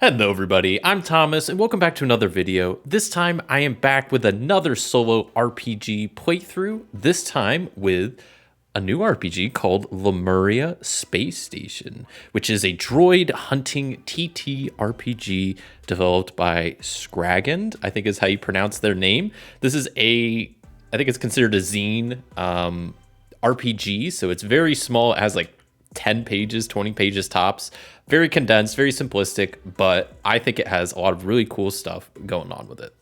Hello everybody, I'm Thomas and welcome back to another video. This time I am back with another solo RPG playthrough, this time with a new RPG called Lemuria Space Station, which is a droid hunting TT RPG developed by Scragand, I think is how you pronounce their name. This is I think it's considered a zine RPG, so it's very small. It has like 10 pages, 20 pages tops. Very condensed, very simplistic, but I think it has a lot of really cool stuff going on with it.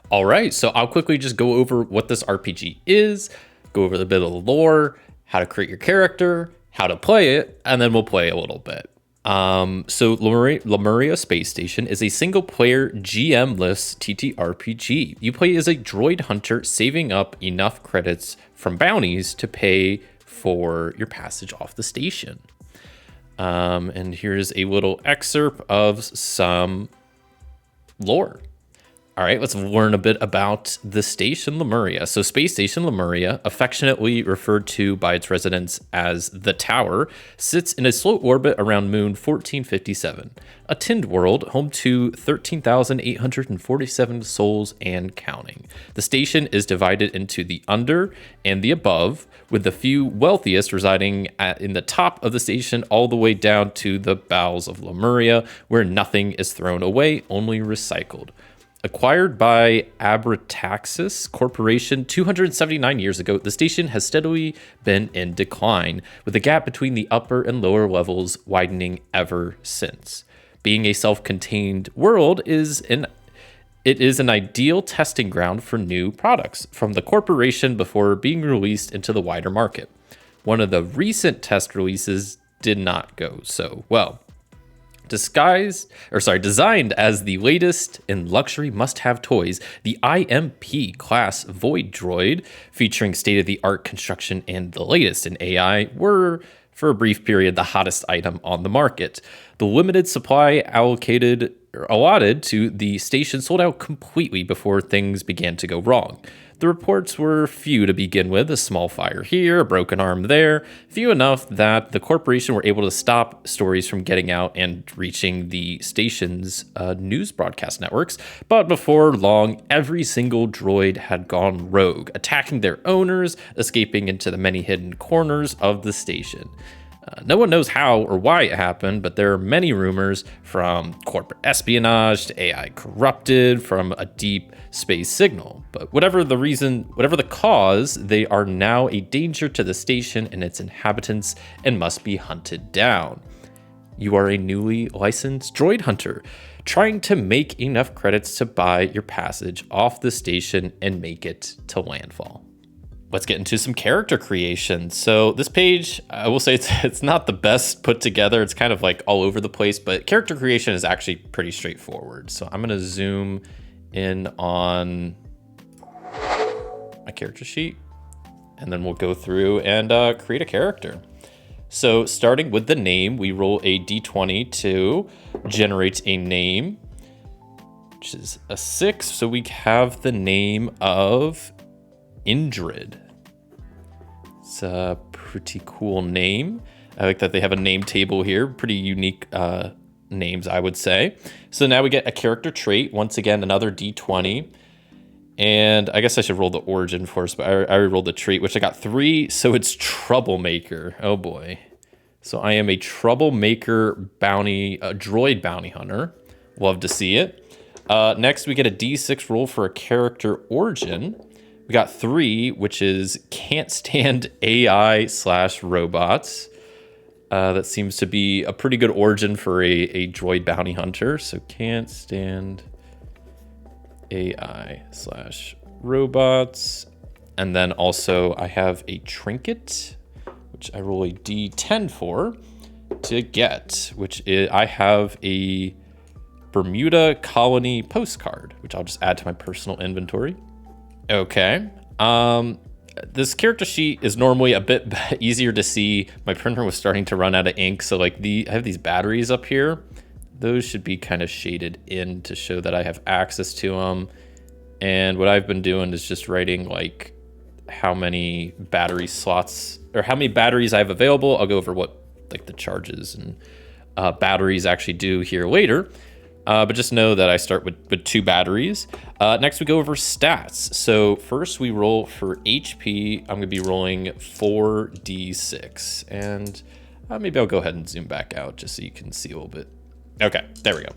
All right, so I'll quickly just go over what this RPG is, go over a bit of the lore, how to create your character, how to play it, and then we'll play a little bit. So Lemuria Space Station is a single-player GM-less TTRPG. You play as a droid hunter, saving up enough credits from bounties to pay for your passage off the station. And here's a little excerpt of some lore. All right, let's learn a bit about the station Lemuria. So Space Station Lemuria, affectionately referred to by its residents as the Tower, sits in a slow orbit around Moon 1457, a tinned world home to 13,847 souls and counting. The station is divided into the under and the above, with the few wealthiest residing in the top of the station all the way down to the bowels of Lemuria, where nothing is thrown away, only recycled. Acquired by Abrataxis Corporation 279 years ago, the station has steadily been in decline, with the gap between the upper and lower levels widening ever since. Being a self-contained world it is an ideal testing ground for new products from the corporation before being released into the wider market. One of the recent test releases did not go so well. Designed as the latest in luxury must-have toys, the IMP class Void Droid, featuring state-of-the-art construction and the latest in AI, were, for a brief period, the hottest item on the market. The limited supply allotted to the station sold out completely before things began to go wrong. The reports were few to begin with, a small fire here, a broken arm there, few enough that the corporation were able to stop stories from getting out and reaching the station's news broadcast networks. But before long, every single droid had gone rogue, attacking their owners, escaping into the many hidden corners of the station. No one knows how or why it happened, but there are many rumors, from corporate espionage to AI corrupted from a deep space signal. But whatever the cause, they are now a danger to the station and its inhabitants and must be hunted down. You are a newly licensed droid hunter, trying to make enough credits to buy your passage off the station and make it to landfall. Let's get into some character creation. So this page, I will say it's not the best put together. It's kind of like all over the place, but character creation is actually pretty straightforward. So I'm gonna zoom in on my character sheet, and then we'll go through and create a character. So starting with the name, we roll a d20 to generate a name, which is a 6. So we have the name of Indrid. It's a pretty cool name. I like that they have a name table here. Pretty unique names, I would say. So now we get a character trait. Once again, another d20. And I guess I should roll the origin first, but I already rolled the trait, which I got 3. So it's troublemaker. Oh boy. So I am a troublemaker droid bounty hunter. Love to see it. Next, we get a d6 roll for a character origin. We got 3, which is can't stand AI/robots. That seems to be a pretty good origin for a droid bounty hunter. So can't stand AI/robots. And then also I have a trinket, which I roll a d10 for to get, I have a Bermuda colony postcard, which I'll just add to my personal inventory. Okay. This character sheet is normally a bit easier to see. My printer was starting to run out of ink, so I have these batteries up here. Those should be kind of shaded in to show that I have access to them. And what I've been doing is just writing like how many battery slots or how many batteries I have available. I'll go over what like the charges and batteries actually do here later. But just know that I start with 2 batteries. Next, we go over stats. So first we roll for HP. I'm gonna be rolling 4d6. And maybe I'll go ahead and zoom back out just so you can see a little bit. Okay, there we go.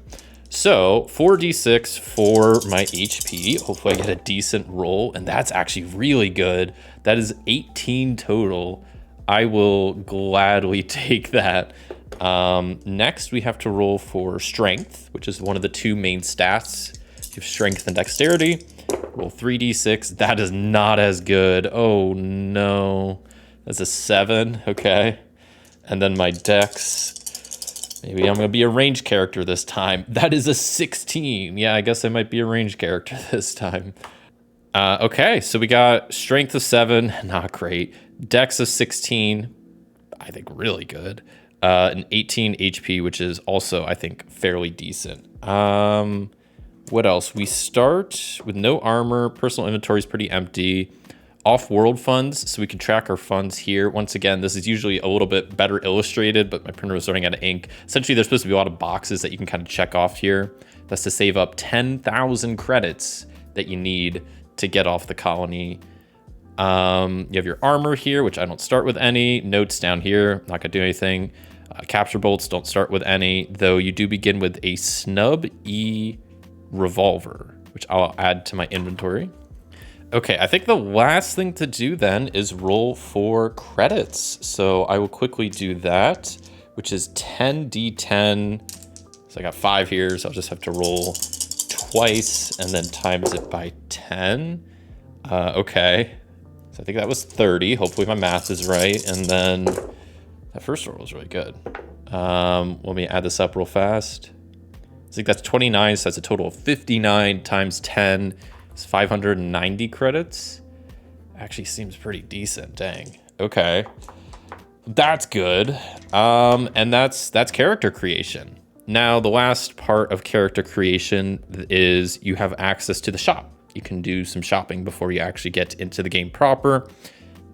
So 4d6 for my HP. Hopefully I get a decent roll, and that's actually really good. That is 18 total. I will gladly take that. Next, we have to roll for strength, which is one of the 2 main stats. You have strength and dexterity. Roll 3d6. That is not as good. Oh no, that's a 7. Okay, and then my dex. Maybe I'm gonna be a ranged character this time. That is a 16. Yeah, I guess I might be a ranged character this time. Okay, so we got strength of 7, not great. Dex of 16, I think really good. And 18 HP, which is also, I think, fairly decent. What else? We start with no armor. Personal inventory is pretty empty. Off-world funds, so we can track our funds here. Once again, this is usually a little bit better illustrated, but my printer was running out of ink. Essentially, there's supposed to be a lot of boxes that you can kind of check off here. That's to save up 10,000 credits that you need to get off the colony. You have your armor here, which I don't start with any. Notes down here, not gonna do anything. Capture bolts, don't start with any, though you do begin with a Snub E revolver, which I'll add to my inventory. Okay, I think the last thing to do then is roll for credits. So I will quickly do that, which is 10d10. So I got 5 here, so I'll just have to roll twice and then times it by 10. Okay, so I think that was 30. Hopefully my math is right. And then that first roll was really good. Let me add this up real fast. I think that's 29, so that's a total of 59 times 10. It's 590 credits. Actually seems pretty decent, dang. Okay, that's good. And that's character creation. Now, the last part of character creation is you have access to the shop. You can do some shopping before you actually get into the game proper.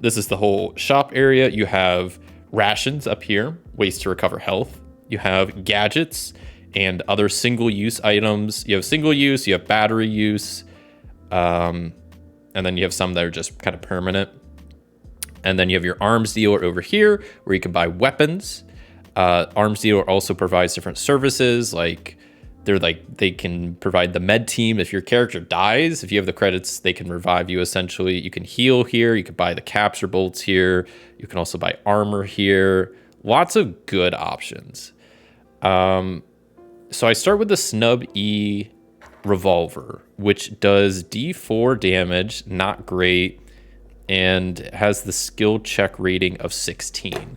This is the whole shop area. You have rations up here, ways to recover health. You have gadgets and other single-use items. You have single use, you have battery use, and then you have some that are just kind of permanent. And then you have your arms dealer over here where you can buy weapons. Arms dealer also provides different services, like they can provide the med team. If your character dies, if you have the credits, they can revive you essentially. You can heal here. You can buy the capture bolts here. You can also buy armor here. Lots of good options. So I start with the Snub E revolver, which does D4 damage, not great, and has the skill check rating of 16.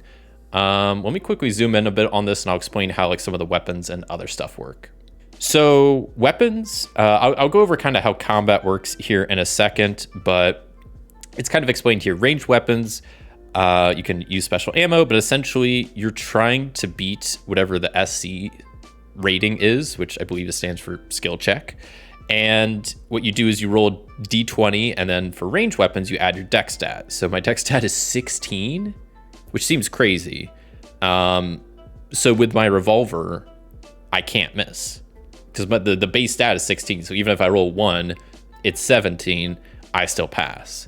Let me quickly zoom in a bit on this and I'll explain how like some of the weapons and other stuff work. So weapons, I'll go over kind of how combat works here in a second, but it's kind of explained here. Ranged weapons, you can use special ammo, but essentially you're trying to beat whatever the SC rating is, which I believe stands for skill check. And what you do is you roll D20, and then for ranged weapons, you add your dex stat. So my dex stat is 16, which seems crazy. So with my revolver, I can't miss because the base stat is 16. So even if I roll 1, it's 17, I still pass.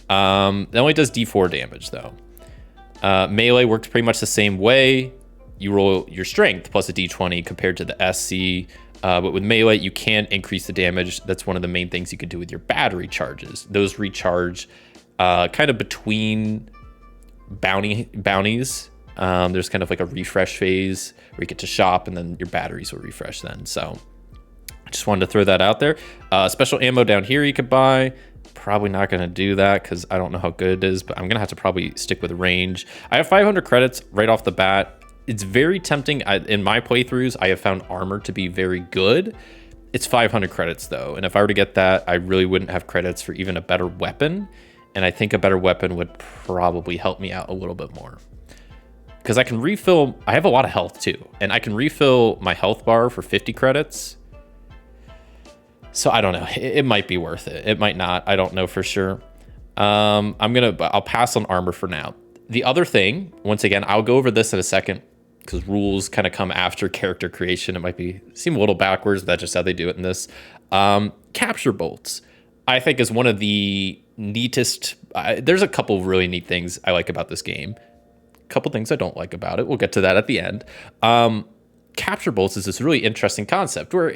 It only does D4 damage though. Melee works pretty much the same way. You roll your strength plus a D20 compared to the SC. But with melee, you can increase the damage. That's one of the main things you can do with your battery charges. Those recharge kind of between bounties. There's kind of like a refresh phase where you get to shop and then your batteries will refresh then. So I just wanted to throw that out there. Special ammo down here you could buy. Probably not going to do that because I don't know how good it is, but I'm going to have to probably stick with range. I have 500 credits right off the bat. It's very tempting. In my playthroughs, I have found armor to be very good. It's 500 credits though. And if I were to get that, I really wouldn't have credits for even a better weapon. And I think a better weapon would probably help me out a little bit more. Because I can refill, I have a lot of health too. And I can refill my health bar for 50 credits. So I don't know, it might be worth it. It might not, I don't know for sure. I'll pass on armor for now. The other thing, once again, I'll go over this in a second. because rules kind of come after character creation. It might seem a little backwards, but that's just how they do it in this. Capture bolts, I think, is one of the neatest. There's a couple of really neat things I like about this game. A couple things I don't like about it. We'll get to that at the end. Capture bolts is this really interesting concept where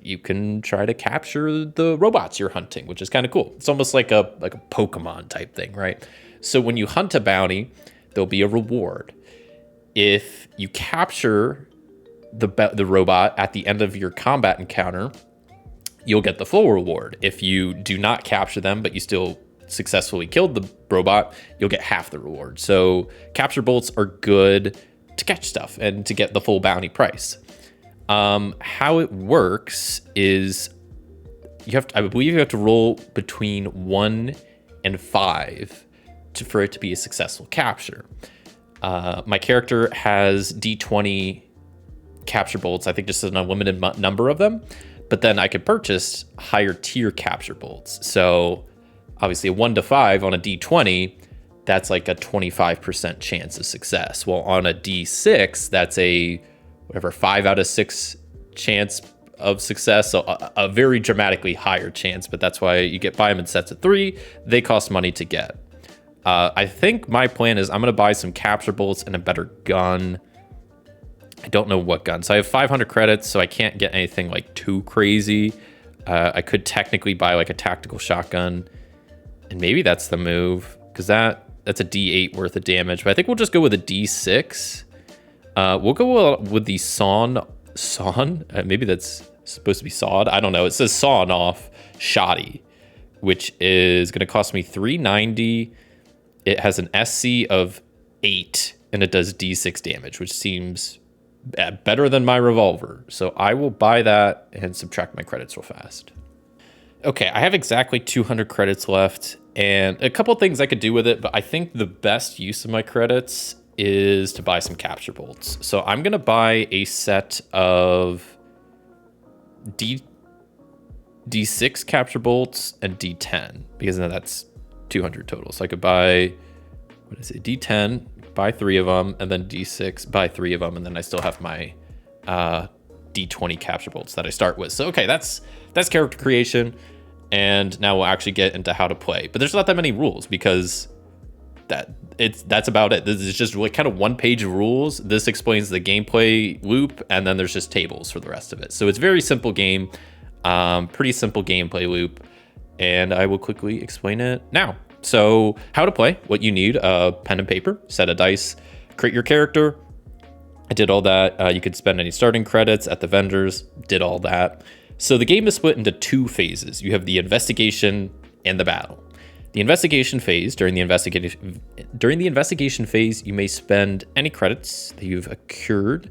you can try to capture the robots you're hunting, which is kind of cool. It's almost like a Pokemon type thing, right? So when you hunt a bounty, there'll be a reward. If you capture the robot at the end of your combat encounter, you'll get the full reward. If you do not capture them, but you still successfully killed the robot, you'll get half the reward. So capture bolts are good to catch stuff and to get the full bounty price. How it works is I believe you have to roll between 1 and 5 for it to be a successful capture. My character has D20 capture bolts. I think just an unlimited number of them, but then I could purchase higher tier capture bolts. So obviously a 1 to 5 on a D20, that's like a 25% chance of success. Well, on a D6, that's a 5 out of 6 chance of success. So a very dramatically higher chance, but that's why you buy them in sets of 3. They cost money to get. I think my plan is I'm going to buy some capture bolts and a better gun. I don't know what gun. So I have 500 credits, so I can't get anything like too crazy. I could technically buy like a tactical shotgun, and maybe that's the move, because that's a D8 worth of damage. But I think we'll just go with a D6. We'll go with the sawn. Maybe that's supposed to be sawed. I don't know. It says sawn off shoddy, which is going to cost me $390. It has an SC of 8, and it does D6 damage, which seems better than my revolver. So I will buy that and subtract my credits real fast. Okay, I have exactly 200 credits left, and a couple things I could do with it, but I think the best use of my credits is to buy some capture bolts. So I'm going to buy a set of D6 capture bolts and D10, because then that's 200 total. So I could buy, D10, buy 3 of them, and then D6, buy 3 of them, and then I still have my D20 capture bolts that I start with. So okay, that's character creation, and now we'll actually get into how to play. But there's not that many rules, because that's about it. This is just like kind of one page of rules. This explains the gameplay loop, and then there's just tables for the rest of it. So it's a very simple game, pretty simple gameplay loop, and I will quickly explain it now. So how to play, what you need, pen and paper, set of dice, create your character. I did all that. You could spend any starting credits at the vendors, did all that. So the game is split into 2 phases. You have the investigation and the battle. The investigation phase, during the investigation phase, you may spend any credits that you've accrued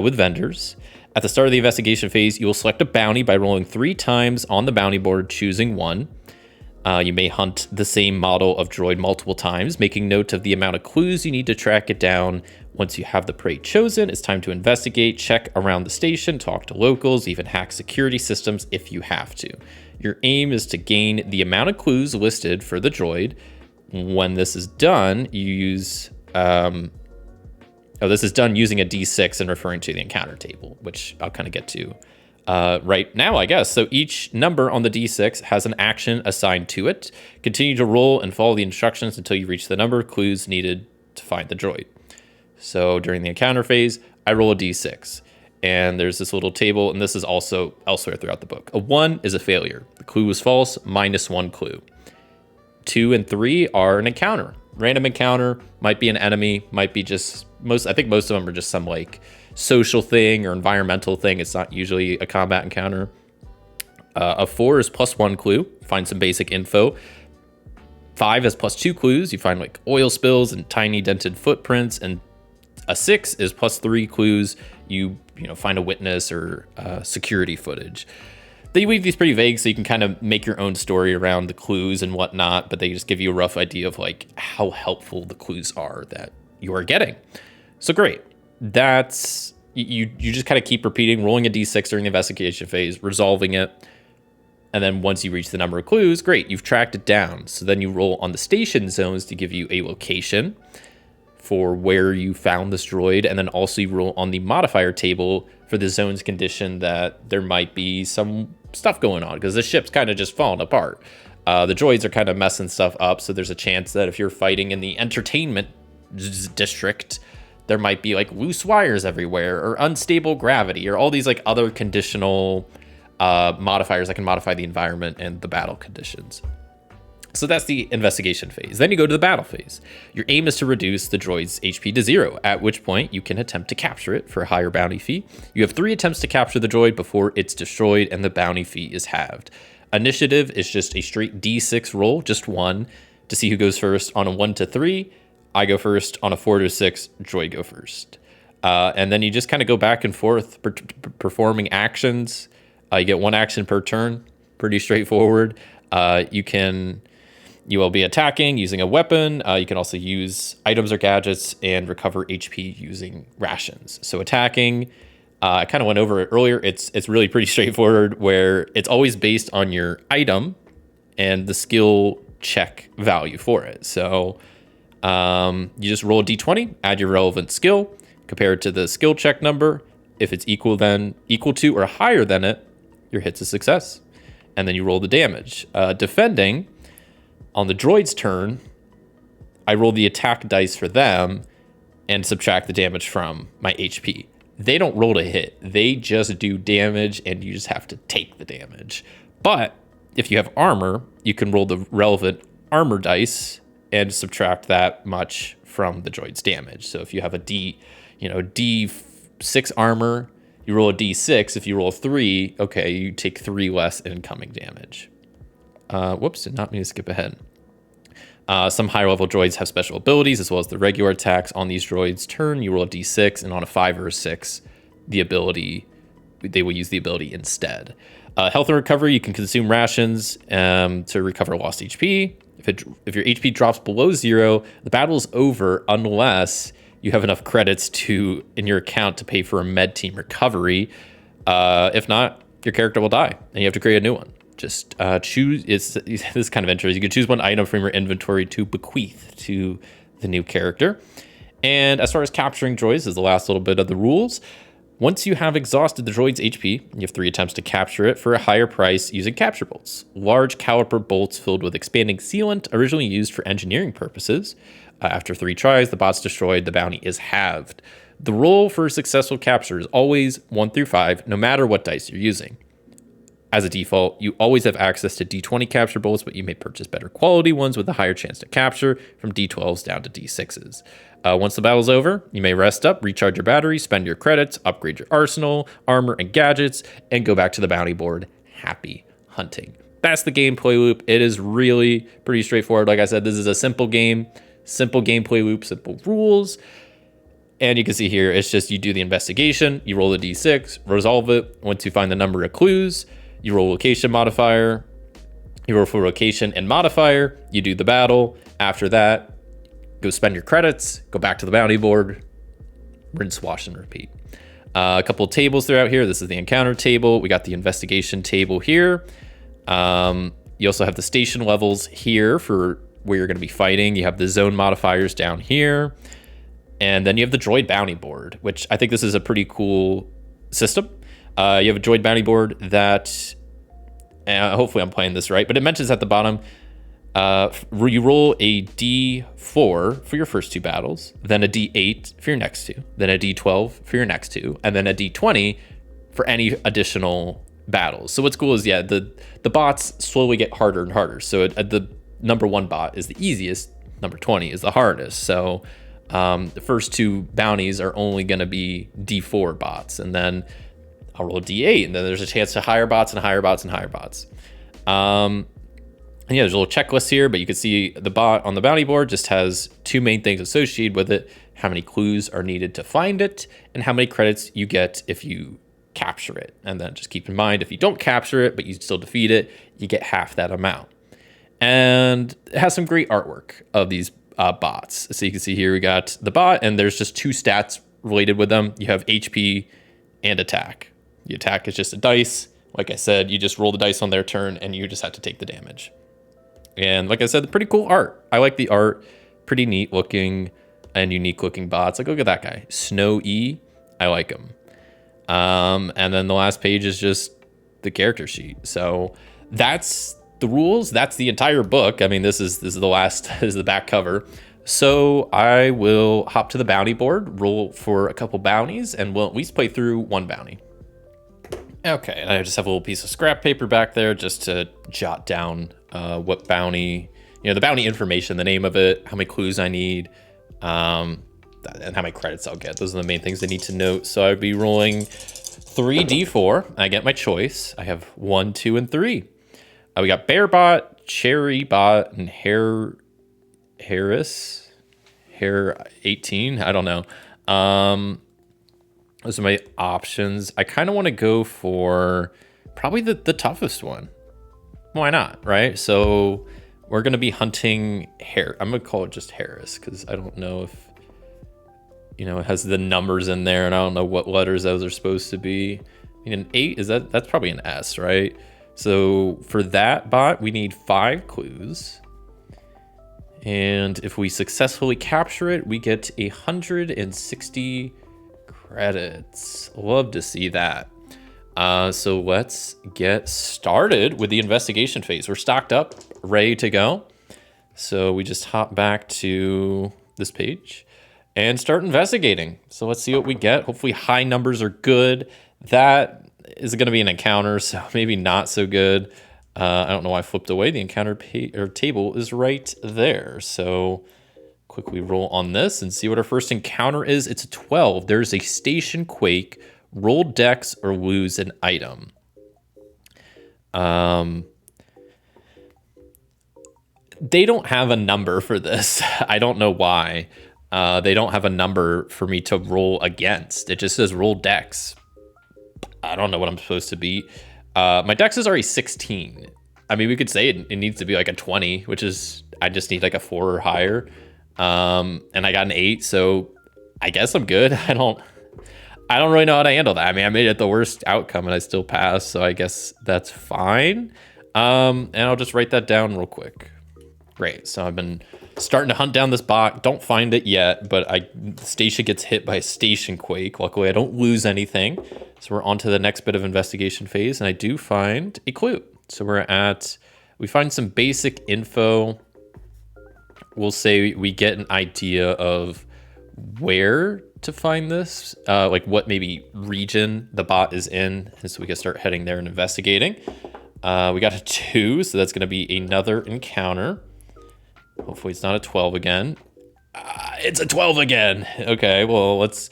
with vendors. At the start of the investigation phase, you will select a bounty by rolling 3 times on the bounty board, choosing 1. You may hunt the same model of droid multiple times, making note of the amount of clues you need to track it down. Once you have the prey chosen, it's time to investigate, check around the station, talk to locals, even hack security systems if you have to. Your aim is to gain the amount of clues listed for the droid. When this is done, you use... this is done using a D6 and referring to the encounter table, which I'll kind of get to right now, I guess. So each number on the D6 has an action assigned to it. Continue to roll and follow the instructions until you reach the number of clues needed to find the droid. So during the encounter phase, I roll a D6. And there's this little table, and this is also elsewhere throughout the book. A 1 is a failure. The clue was false, -1 clue. 2 and 3 are an encounter. Random encounter, might be an enemy, might be just I think most of them are just some like social thing or environmental thing. It's not usually a combat encounter. A 4 is +1 clue, find some basic info. 5 has +2 clues, you find like oil spills and tiny dented footprints. And a 6 is +3 clues, you find a witness or security footage. They leave these pretty vague, so you can kind of make your own story around the clues and whatnot, but they just give you a rough idea of like how helpful the clues are that you are getting. So great. That's you just kind of keep repeating, rolling a D6 during the investigation phase, resolving it. And then once you reach the number of clues, great, you've tracked it down. So then you roll on the station zones to give you a location. for where you found this droid, and then also you roll on the modifier table for the zone's condition that there might be some stuff going on because the ship's kind of just falling apart. The droids are kind of messing stuff up, so there's a chance that if you're fighting in the entertainment district, there might be like loose wires everywhere or unstable gravity or all these like other conditional modifiers that can modify the environment and the battle conditions. So that's the investigation phase. Then you go to the battle phase. Your aim is to reduce the droid's HP to 0, at which point you can attempt to capture it for a higher bounty fee. You have 3 attempts to capture the droid before it's destroyed and the bounty fee is halved. Initiative is just a straight D6 roll, just 1, to see who goes first. On a 1 to 3, I go first. On a 4 to 6, droid go first. And then you just kind of go back and forth performing actions. You get 1 action per turn, pretty straightforward. You will be attacking using a weapon. You can also use items or gadgets and recover HP using rations. So attacking, I kind of went over it earlier. It's really pretty straightforward where it's always based on your item and the skill check value for it. So you just roll a d20, add your relevant skill, compare it to the skill check number. If it's equal to or higher than it, your hit's a success. And then you roll the damage. Defending, on the droid's turn, I roll the attack dice for them and subtract the damage from my HP. They don't roll to hit. They just do damage, and you just have to take the damage. But if you have armor, you can roll the relevant armor dice and subtract that much from the droid's damage. So if you have a D6 armor, you roll a D6. If you roll 3, okay, you take 3 less incoming damage. Whoops, did not mean to skip ahead. Some higher level droids have special abilities as well as the regular attacks. On these droids' turn, you roll a d6, and on a 5 or a 6, they will use the ability instead. Health and recovery, you can consume rations to recover lost HP. If your HP drops below 0, the battle is over unless you have enough credits in your account to pay for a med team recovery. If not, your character will die, and you have to create a new one. Just choose, this is kind of interesting. You can choose 1 item from your inventory to bequeath to the new character. And as far as capturing droids is the last little bit of the rules. Once you have exhausted the droid's HP, you have 3 attempts to capture it for a higher price using capture bolts. Large caliper bolts filled with expanding sealant, originally used for engineering purposes. After 3 tries, the bot's destroyed, the bounty is halved. The roll for successful capture is always 1 through 5, no matter what dice you're using. As a default, you always have access to D20 capture bolts, but you may purchase better quality ones with a higher chance to capture, from D12s down to D6s. Once the battle's over, you may rest up, recharge your battery, spend your credits, upgrade your arsenal, armor, and gadgets, and go back to the bounty board. Happy hunting. That's the gameplay loop. It is really pretty straightforward. Like I said, this is a simple game, simple gameplay loop, simple rules. And you can see here, it's just you do the investigation, you roll a D6, resolve it. Once you find the number of clues, you roll location modifier, you roll for location and modifier, you do the battle. After that, go spend your credits, go back to the bounty board, rinse, wash, and repeat. A couple of tables throughout here. This is the encounter table. We got the investigation table here. You also have the station levels here for where you're going to be fighting. You have the zone modifiers down here. And then you have the droid bounty board, which I think this is a pretty cool system. You have a droid bounty board that, hopefully I'm playing this right, but it mentions at the bottom, you roll a D4 for your first 2 battles, then a D8 for your next 2, then a D12 for your next 2, and then a D20 for any additional battles. So what's cool is, the bots slowly get harder and harder. So the number 1 bot is the easiest, number 20 is the hardest. So the first 2 bounties are only going to be D4 bots, and then I'll roll a D8, and then there's a chance to higher bots and higher bots and higher bots. And there's a little checklist here, but you can see the bot on the bounty board just has 2 main things associated with it: how many clues are needed to find it, and how many credits you get if you capture it. And then just keep in mind, if you don't capture it, but you still defeat it, you get half that amount. And it has some great artwork of these bots. So you can see here we got the bot, and there's just 2 stats related with them. You have HP and attack. The attack is just a dice. Like I said, you just roll the dice on their turn, and you just have to take the damage. And like I said, pretty cool art. I like the art. Pretty neat looking. and unique looking bots. Like, look at that guy, Snow E. I like him. And then the last page is just the character sheet. So that's the rules. That's the entire book. I mean, this is the last is the back cover. So I will hop to the bounty board, roll for a couple bounties, and we'll at least play through one bounty. Okay, and I just have a little piece of scrap paper back there just to jot down what bounty, the bounty information, the name of it, how many clues I need, and how many credits I'll get. Those are the main things I need to note. So I'd be rolling 3d4. I get my choice. I have 1, 2, and 3. We got Bearbot, Cherry Bot, and Hair 18. I don't know. Those are my options. I kind of want to go for probably the toughest one. Why not, right? So we're going to be hunting Hair. I'm going to call it just Harris because I don't know if, it has the numbers in there and I don't know what letters those are supposed to be. I mean, an 8, that's probably an S, right? So for that bot, we need 5 clues. And if we successfully capture it, we get 160 credits. Love to see that. So let's get started with the investigation phase. We're stocked up, ready to go. So we just hop back to this page and start investigating. So let's see what we get. Hopefully high numbers are good. That is going to be an encounter, so maybe not so good. I don't know why I flipped away. The encounter table is right there. So quickly roll on this and see what our first encounter is. It's a 12. There's a station quake. Roll dex or lose an item. They don't have a number for this. I don't know why. They don't have a number for me to roll against. It just says roll dex. I don't know what I'm supposed to beat. My dex is already 16. I mean, we could say it needs to be like a 20, which is, I just need like a 4 or higher. And I got an 8, so I guess I'm good. I don't really know how to handle that. I mean, I made it the worst outcome and I still passed, so I guess that's fine. And I'll just write that down real quick. Great, so I've been starting to hunt down this bot. Don't find it yet, but the station gets hit by a station quake. Luckily, I don't lose anything. So we're on to the next bit of investigation phase, and I do find a clue. So we find some basic info. We'll say we get an idea of where to find this, like what maybe region the bot is in, and so we can start heading there and investigating. We got a 2, so that's going to be another encounter. Hopefully it's not a 12 again. It's a 12 again. Okay, well, let's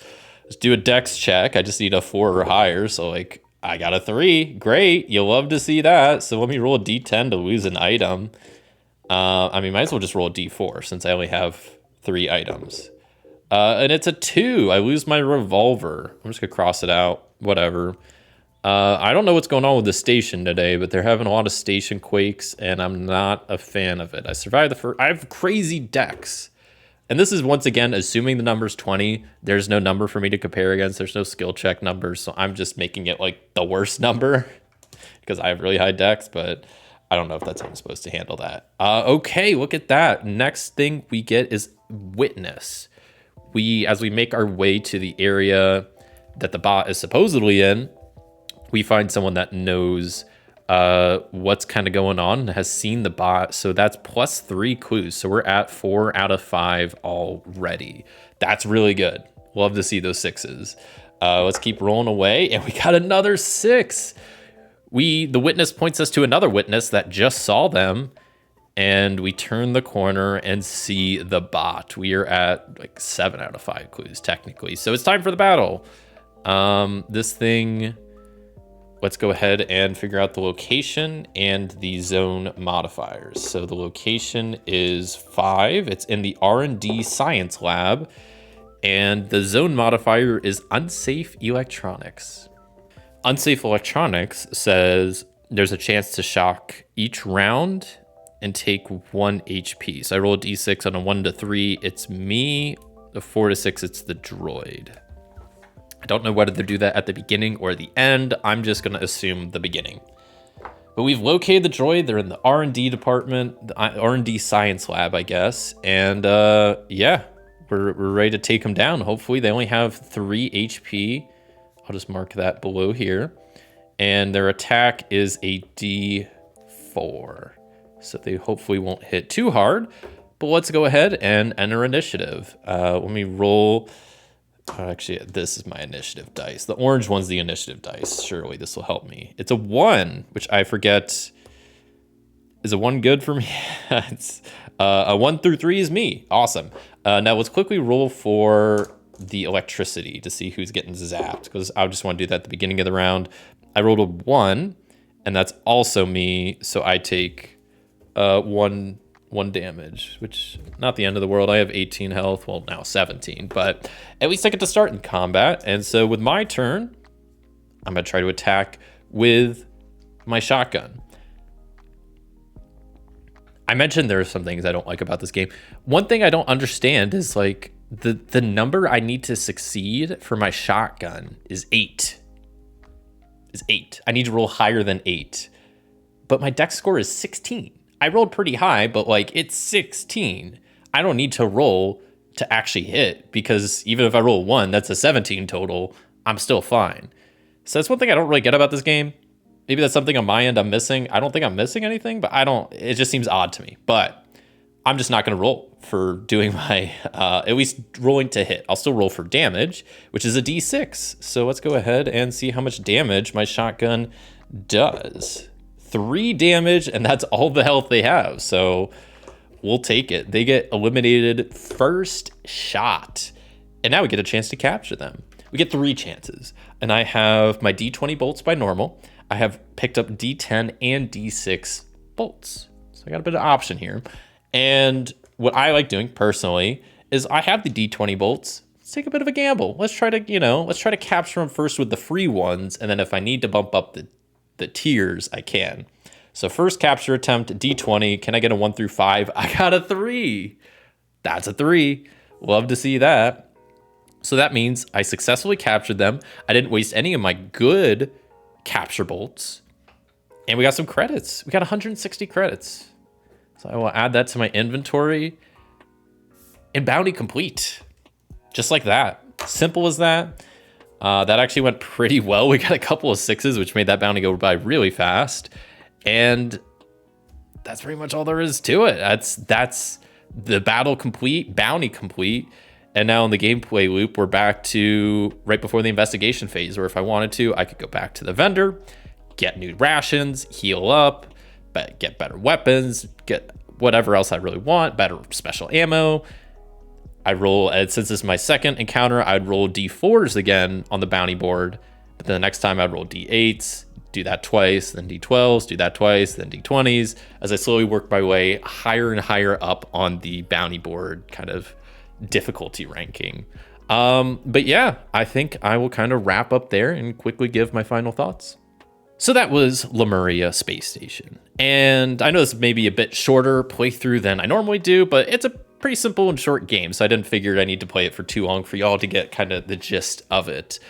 do a dex check. I just need a 4 or higher, so like I got a 3. Great, you'll love to see that. So let me roll a d10 to lose an item. I mean, might as well just roll a d4 since I only have 3 items. And it's a 2. I lose my revolver. I'm just gonna cross it out. Whatever. I don't know what's going on with the station today, but they're having a lot of station quakes, and I'm not a fan of it. I survived the first. I have crazy dex. And this is, once again, assuming the number's 20. There's no number for me to compare against. There's no skill check numbers, so I'm just making it like the worst number because I have really high dex, but I don't know if that's how I'm supposed to handle that. Okay, look at that. Next thing we get is witness. As we make our way to the area that the bot is supposedly in, we find someone that knows what's kind of going on and has seen the bot. So that's plus 3 clues. So we're at 4 out of 5 already. That's really good. Love to see those 6s. Let's keep rolling away. And we got another 6. The witness points us to another witness that just saw them. And we turn the corner and see the bot. We are at like 7 out of 5 clues, technically. So it's time for the battle. This thing... Let's go ahead and figure out the location and the zone modifiers. So the location is 5. It's in the R&D science lab. And the zone modifier is unsafe electronics. Unsafe electronics says there's a chance to shock each round and take 1 HP. So I roll a d6 on a 1 to 3. It's me. A 4 to 6, it's the droid. I don't know whether to do that at the beginning or the end. I'm just going to assume the beginning. But we've located the droid. They're in the R&D department, the R&D science lab, I guess. And yeah, we're ready to take them down. Hopefully they only have 3 HP. I'll just mark that below here. And their attack is a D4. So they hopefully won't hit too hard. But let's go ahead and enter initiative. Let me roll. Actually, this is my initiative dice. The orange one's the initiative dice. Surely this will help me. It's a 1, which I forget. Is a 1 good for me? It's, a 1 through 3 is me. Awesome. Now let's quickly roll for the electricity to see who's getting zapped, because I just want to do that at the beginning of the round. I rolled a 1, and that's also me. So I take 1 damage, which not the end of the world. I have 18 health. Well, now 17, but at least I get to start in combat. And so with my turn, I'm going to try to attack with my shotgun. I mentioned there are some things I don't like about this game. One thing I don't understand is like the number I need to succeed for my shotgun is 8. I need to roll higher than 8. But my dex score is 16. I rolled pretty high, but like it's 16. I don't need to roll to actually hit, because even if I roll 1, that's a 17 total. I'm still fine. So that's one thing I don't really get about this game. Maybe that's something on my end I'm missing. I don't think I'm missing anything, but it just seems odd to me. But I'm just not going to roll for doing my, at least rolling to hit. I'll still roll for damage, which is a D6. So let's go ahead and see how much damage my shotgun does. 3 damage, and that's all the health they have. So we'll take it. They get eliminated first shot. And now we get a chance to capture them. We get 3 chances. And I have my D20 bolts by normal. I have picked up D10 and D6 bolts. So I got a bit of option here. And what I like doing personally is I have the D20 bolts. Let's take a bit of a gamble. Let's try to capture them first with the free ones. And then if I need to bump up the tiers, I can. So first capture attempt, D20. Can I get a 1 through 5? I got a 3. That's a 3. Love to see that. So that means I successfully captured them. I didn't waste any of my good capture bolts. And we got some credits. We got 160 credits. So I will add that to my inventory. And bounty complete. Just like that. Simple as that. That actually went pretty well. We got a couple of 6s, which made that bounty go by really fast. And that's pretty much all there is to it. That's the battle complete, bounty complete. And now in the gameplay loop, we're back to right before the investigation phase, where if I wanted to, I could go back to the vendor, get new rations, heal up, get better weapons, get whatever else I really want, better special ammo. I roll, since this is my second encounter, I'd roll D4s again on the bounty board. But then the next time I'd roll D8s, do that twice, then D12s, do that twice, then D20s, as I slowly work my way higher and higher up on the bounty board kind of difficulty ranking. But yeah, I think I will kind of wrap up there and quickly give my final thoughts. So that was Lemuria Space Station. And I know this may be a bit shorter playthrough than I normally do, but it's a pretty simple and short game, so I didn't figure I need to play it for too long for y'all to get kind of the gist of it.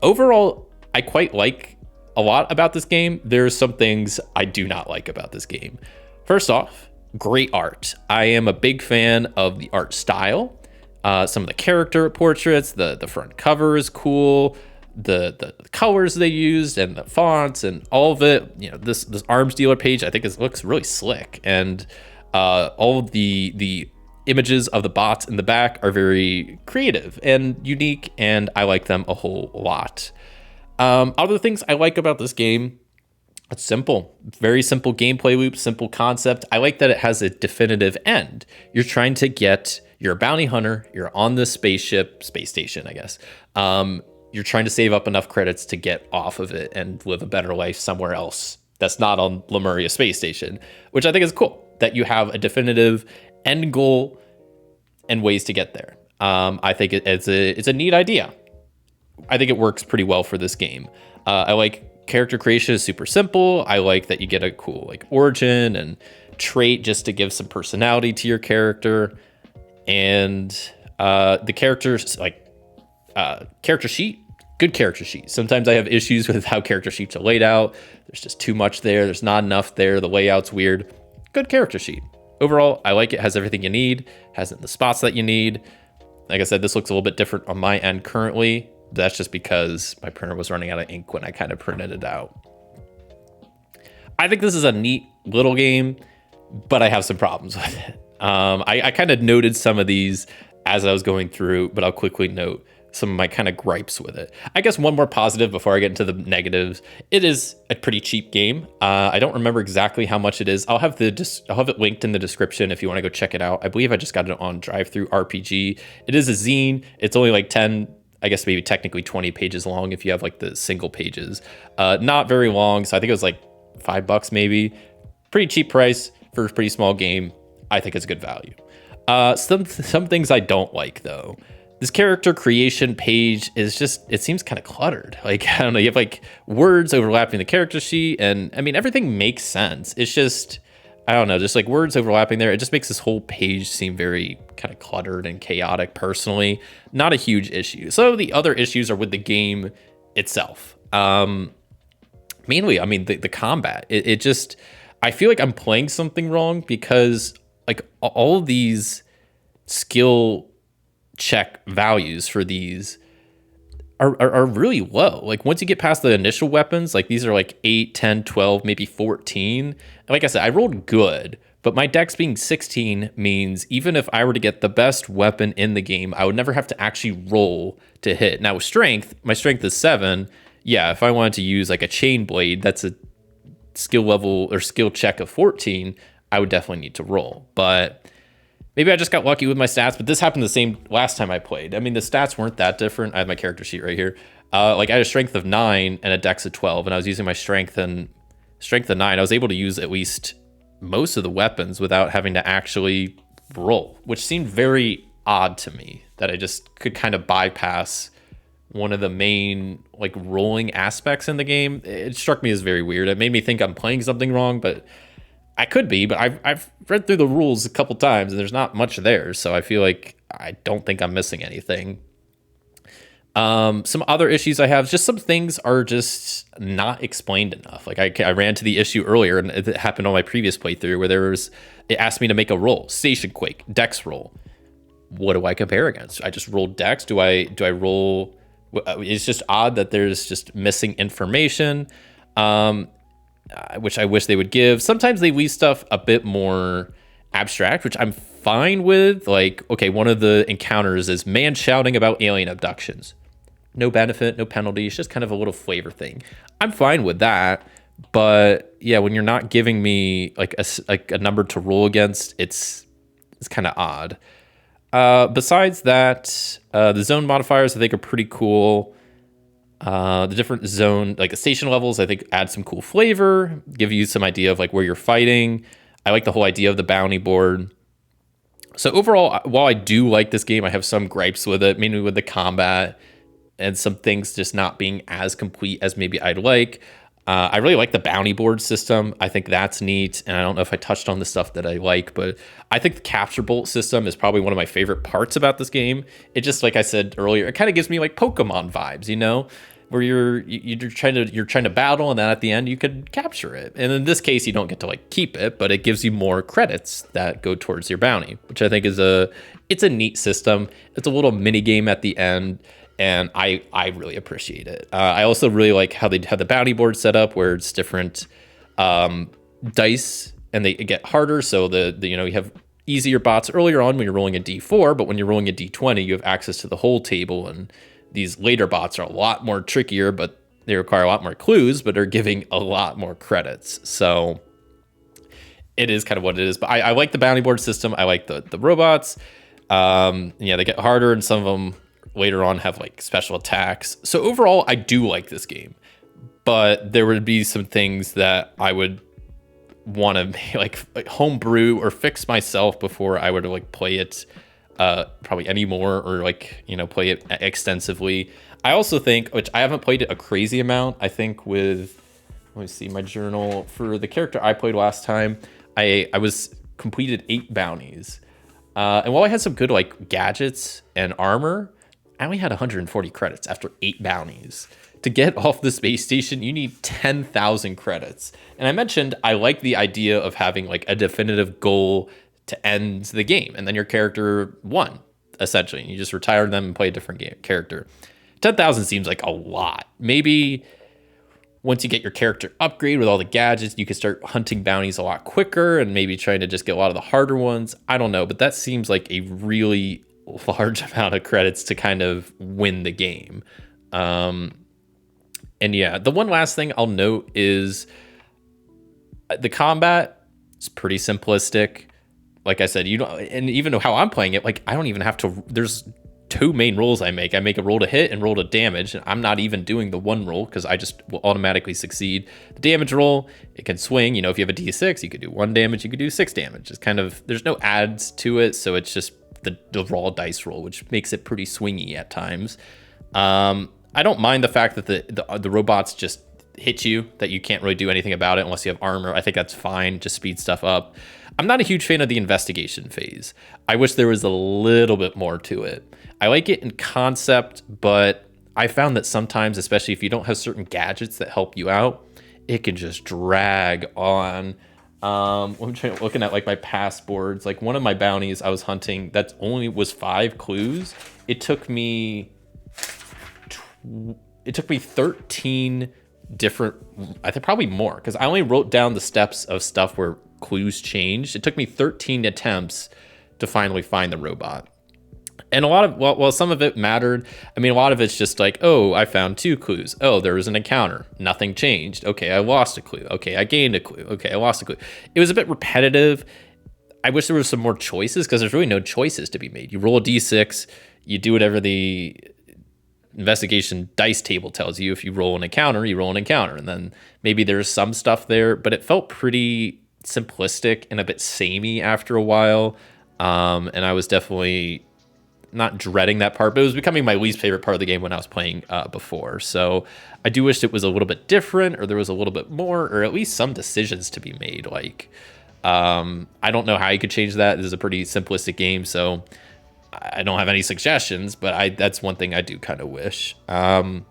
Overall, I quite like a lot about this game. There's some things I do not like about this game. First off, great art. I am a big fan of the art style. Some of the character portraits, the front cover is cool. The colors they used and the fonts and all of it. You know, this arms dealer page, I think looks really slick. And all of the images of the bots in the back are very creative and unique, and I like them a whole lot. Other things I like about this game, it's simple, very simple gameplay loop, simple concept. I like that it has a definitive end. You're trying to you're a bounty hunter, you're on this space station, I guess. You're trying to save up enough credits to get off of it and live a better life somewhere else that's not on Lemuria Space Station, which I think is cool, that you have a definitive end goal and ways to get there. I think it's a neat idea. I think it works pretty well for this game. I like character creation is super simple. I like that you get a cool like origin and trait just to give some personality to your character. And the characters, like character sheet, good character sheet. Sometimes I have issues with how character sheets are laid out. There's just too much there. There's not enough there. The layout's weird. Good character sheet. overall, I like it. Has everything you need, has it in the spots that you need. Like I said, this looks a little bit different on my end currently. That's just because my printer was running out of ink when I kind of printed it out. I think this is a neat little game, but I have some problems with it. I kind of noted some of these as I was going through, but I'll quickly note some of my kind of gripes with it. I guess one more positive before I get into the negatives. It is a pretty cheap game. I don't remember exactly how much it is. I'll have it linked in the description if you want to go check it out. I believe I just got it on Drive-Thru RPG. It is a zine. It's only like 10, I guess maybe technically 20 pages long if you have like the single pages. Not very long, so I think it was like $5 maybe. Pretty cheap price for a pretty small game. I think it's good value. Some things I don't like though. This character creation page is just, it seems kind of cluttered. Like, I don't know, you have like words overlapping the character sheet, and I mean, everything makes sense. It's just, I don't know, just like words overlapping there. It just makes this whole page seem very kind of cluttered and chaotic personally. Not a huge issue. So the other issues are with the game itself. Mainly, I mean, the combat. It just, I feel like I'm playing something wrong because like all of these skill check values for these are really low. Like once you get past the initial weapons, like these are like 8, 10, 12, maybe 14. And like I said, I rolled good, but my dex being 16 means even if I were to get the best weapon in the game, I would never have to actually roll to hit. Now with strength, my strength is 7. Yeah, if I wanted to use like a chain blade, that's a skill level or skill check of 14, I would definitely need to roll. But maybe I just got lucky with my stats, but this happened the same last time I played. I mean, the stats weren't that different. I have my character sheet right here. Like I had a strength of 9 and a dex of 12, and I was using my strength of 9. I was able to use at least most of the weapons without having to actually roll, which seemed very odd to me, that I just could kind of bypass one of the main like rolling aspects in the game. It struck me as very weird. It made me think I'm playing something wrong, but I could be. But I've read through the rules a couple times and there's not much there, so I feel like I don't think I'm missing anything. Some other issues I have, just some things are just not explained enough. Like I ran to the issue earlier, and it happened on my previous playthrough where it asked me to make a roll, station quake, dex roll. What do I compare against? I just rolled dex. Do I roll? It's just odd that there's just missing information, which I wish they would give. Sometimes they leave stuff a bit more abstract, which I'm fine with. Like, okay, one of the encounters is man shouting about alien abductions. No benefit, no penalty. It's just kind of a little flavor thing. I'm fine with that. But yeah, when you're not giving me like a number to roll against, it's kind of odd. Besides that, the zone modifiers I think are pretty cool. The different zone, like the station levels, I think add some cool flavor, give you some idea of like where you're fighting. I like the whole idea of the bounty board. So overall, while I do like this game, I have some gripes with it, mainly with the combat and some things just not being as complete as maybe I'd like. I really like the bounty board system. I think that's neat. And I don't know if I touched on the stuff that I like, but I think the capture bolt system is probably one of my favorite parts about this game. It just, like I said earlier, it kind of gives me like Pokemon vibes, you know, where you're trying to battle, and then at the end you could capture it. And in this case, you don't get to like keep it, but it gives you more credits that go towards your bounty, which I think is it's a neat system. It's a little mini game at the end, and I really appreciate it. I also really like how they have the bounty board set up where it's different dice, and they get harder. So you have easier bots earlier on when you're rolling a D4, but when you're rolling a D20, you have access to the whole table. And these later bots are a lot more trickier, but they require a lot more clues, but are giving a lot more credits. So it is kind of what it is. But I like the bounty board system. I like the robots. They get harder, and some of them later on have like special attacks. So overall, I do like this game, but there would be some things that I would want to like homebrew or fix myself before I would like play it probably anymore, or like, play it extensively. I also think, which I haven't played it a crazy amount, I think let me see my journal, for the character I played last time, I was completed 8 bounties. And while I had some good like gadgets and armor, I only had 140 credits after 8 bounties. To get off the space station, you need 10,000 credits. And I mentioned I like the idea of having like a definitive goal to end the game, and then your character won, essentially. And you just retire them and play a different character. 10,000 seems like a lot. Maybe once you get your character upgrade with all the gadgets, you can start hunting bounties a lot quicker and maybe trying to just get a lot of the harder ones. I don't know, but that seems like a really large amount of credits to kind of win the game. And yeah, the one last thing I'll note is the combat is pretty simplistic. Like I said, you don't, and even how I'm playing it, like I don't even have to, there's two main rolls I make. I make a roll to hit and roll to damage, and I'm not even doing the one roll because I just will automatically succeed. The damage roll, it can swing. You know, if you have a D6, you could do 1 damage, you could do 6 damage. It's kind of, there's no adds to it, so it's just the raw dice roll, which makes it pretty swingy at times. I don't mind the fact that the robots just hit you, that you can't really do anything about it unless you have armor. I think that's fine, just speed stuff up. I'm not a huge fan of the investigation phase. I wish there was a little bit more to it. I like it in concept, but I found that sometimes, especially if you don't have certain gadgets that help you out, it can just drag on. I'm looking at like my past boards. Like one of my bounties I was hunting that only was 5 clues. It took me 13 different, I think probably more, because I only wrote down the steps of stuff where clues changed. It took me 13 attempts to finally find the robot. And a lot of, well, some of it mattered. I mean, a lot of it's just like, oh, I found 2 clues. Oh, there was an encounter. Nothing changed. Okay, I lost a clue. Okay, I gained a clue. Okay, I lost a clue. It was a bit repetitive. I wish there was some more choices, because there's really no choices to be made. You roll a D6, you do whatever the investigation dice table tells you. If you roll an encounter, you roll an encounter. And then maybe there's some stuff there, but it felt pretty simplistic and a bit samey after a while. And I was definitely not dreading that part, but it was becoming my least favorite part of the game when I was playing before. So I do wish it was a little bit different, or there was a little bit more, or at least some decisions to be made. Like, I don't know how you could change that. This is a pretty simplistic game, so I don't have any suggestions, but that's one thing I do kind of wish. But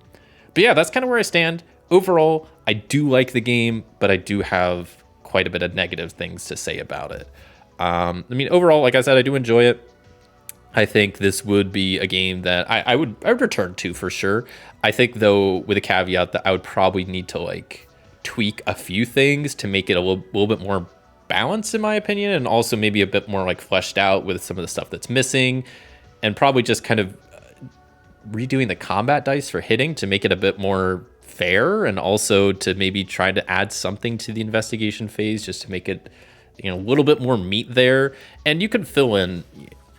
yeah, that's kind of where I stand. Overall, I do like the game, but I do have quite a bit of negative things to say about it. I mean, overall, like I said, I do enjoy it. I think this would be a game that I would return to for sure. I think, though, with a caveat that I would probably need to like tweak a few things to make it a little bit more balanced, in my opinion, and also maybe a bit more like fleshed out with some of the stuff that's missing, and probably just kind of redoing the combat dice for hitting to make it a bit more fair, and also to maybe try to add something to the investigation phase just to make it, you know, a little bit more meat there. And you can fill in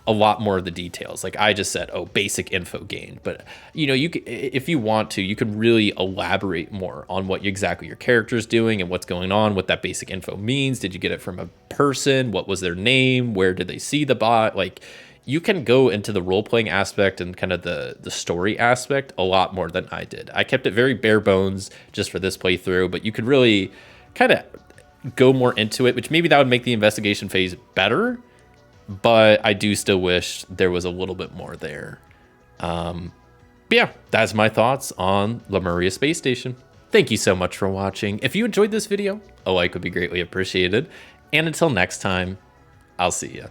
a lot more of the details. Like I just said, oh, basic info gained, but you know, you can, if you want to, you can really elaborate more on what exactly your character is doing and what's going on, what that basic info means. Did you get it from a person? What was their name? Where did they see the bot? Like, you can go into the role-playing aspect and kind of the story aspect a lot more than I did. I kept it very bare bones just for this playthrough, but you could really kind of go more into it, which maybe that would make the investigation phase better. But I do still wish there was a little bit more there. But yeah, that's my thoughts on Lemuria Space Station. Thank you so much for watching. If you enjoyed this video, a like would be greatly appreciated. And until next time, I'll see you.